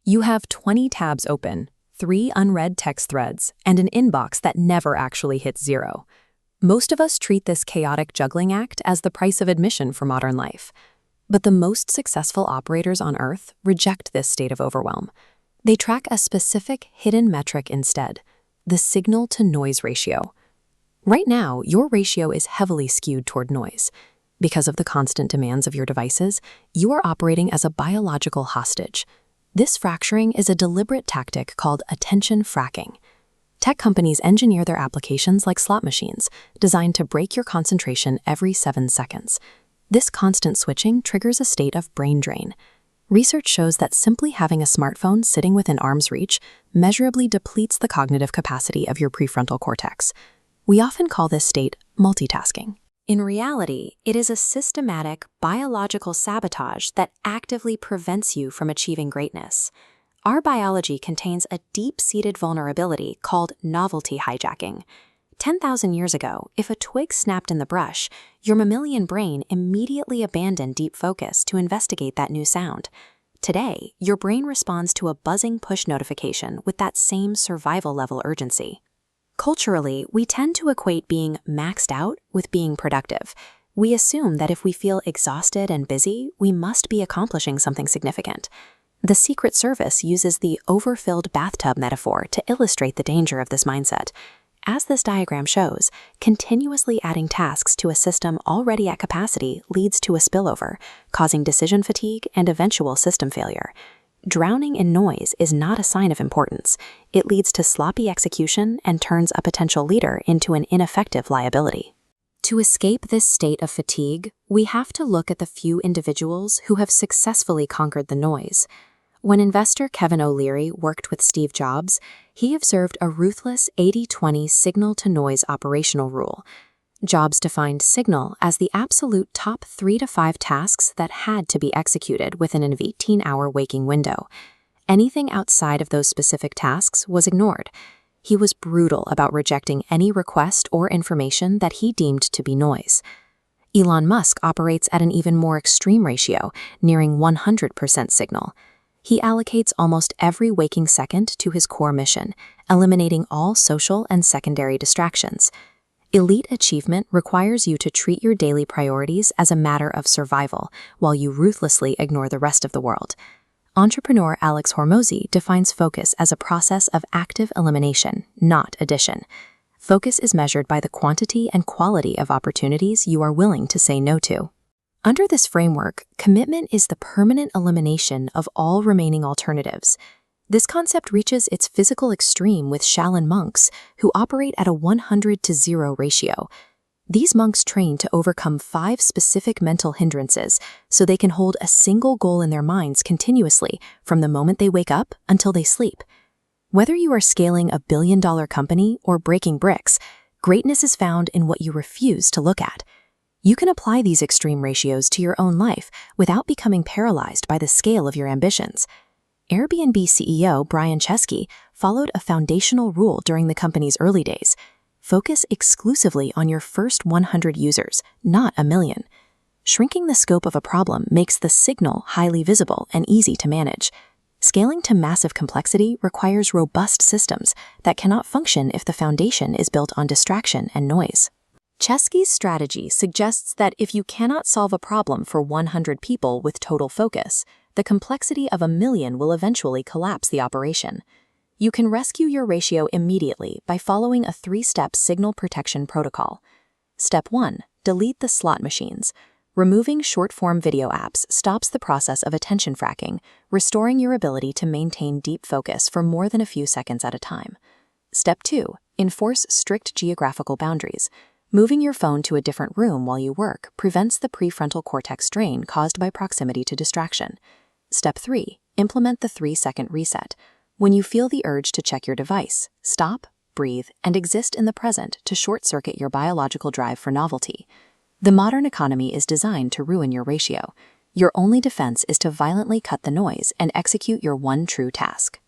You have 20 tabs open, 3 unread text threads, and an inbox that never actually hits zero. Most of us treat this chaotic juggling act as the price of admission for modern life. But the most successful operators on Earth reject this state of overwhelm. They track a specific hidden metric instead, the signal-to-noise ratio. Right now, your ratio is heavily skewed toward noise. Because of the constant demands of your devices, you are operating as a biological hostage. This fracturing is a deliberate tactic called attention fracking. Tech companies engineer their applications like slot machines, designed to break your concentration every 7 seconds. This constant switching triggers a state of brain drain. Research shows that simply having a smartphone sitting within arm's reach measurably depletes the cognitive capacity of your prefrontal cortex. We often call this state multitasking. In reality, it is a systematic biological sabotage that actively prevents you from achieving greatness. Our biology contains a deep-seated vulnerability called novelty hijacking. 10,000 years ago, if a twig snapped in the brush, your mammalian brain immediately abandoned deep focus to investigate that new sound. Today, your brain responds to a buzzing push notification with that same survival-level urgency. Culturally, we tend to equate being maxed out with being productive. We assume that if we feel exhausted and busy, we must be accomplishing something significant. The Secret Service uses the overfilled bathtub metaphor to illustrate the danger of this mindset. As this diagram shows, continuously adding tasks to a system already at capacity leads to a spillover, causing decision fatigue and eventual system failure. Drowning in noise is not a sign of importance. It leads to sloppy execution and turns a potential leader into an ineffective liability. To escape this state of fatigue, we have to look at the few individuals who have successfully conquered the noise. When investor Kevin O'Leary worked with Steve Jobs, he observed a ruthless 80-20 signal-to-noise operational rule. Jobs defined signal as the absolute top 3 to 5 tasks that had to be executed within an 18-hour waking window. Anything outside of those specific tasks was ignored. He was brutal about rejecting any request or information that he deemed to be noise. Elon Musk operates at an even more extreme ratio, nearing 100% signal. He allocates almost every waking second to his core mission, eliminating all social and secondary distractions. Elite achievement requires you to treat your daily priorities as a matter of survival, while you ruthlessly ignore the rest of the world. Entrepreneur Alex Hormozi defines focus as a process of active elimination, not addition. Focus is measured by the quantity and quality of opportunities you are willing to say no to. Under this framework, commitment is the permanent elimination of all remaining alternatives. This concept reaches its physical extreme with Shaolin monks, who operate at a 100-to-0 ratio. These monks train to overcome 5 specific mental hindrances so they can hold a single goal in their minds continuously from the moment they wake up until they sleep. Whether you are scaling a billion-dollar company or breaking bricks, greatness is found in what you refuse to look at. You can apply these extreme ratios to your own life without becoming paralyzed by the scale of your ambitions. Airbnb CEO Brian Chesky followed a foundational rule during the company's early days. Focus exclusively on your first 100 users, not a million. Shrinking the scope of a problem makes the signal highly visible and easy to manage. Scaling to massive complexity requires robust systems that cannot function if the foundation is built on distraction and noise. Chesky's strategy suggests that if you cannot solve a problem for 100 people with total focus, the complexity of 1,000,000 will eventually collapse the operation. You can rescue your ratio immediately by following a 3-step signal protection protocol. Step 1. Delete the slot machines. Removing short-form video apps stops the process of attention fracking, restoring your ability to maintain deep focus for more than a few seconds at a time. Step 2. Enforce strict geographical boundaries. Moving your phone to a different room while you work prevents the prefrontal cortex strain caused by proximity to distraction. Step 3. Implement the 3-second reset. When you feel the urge to check your device, stop, breathe, and exist in the present to short-circuit your biological drive for novelty. The modern economy is designed to ruin your ratio. Your only defense is to violently cut the noise and execute your one true task.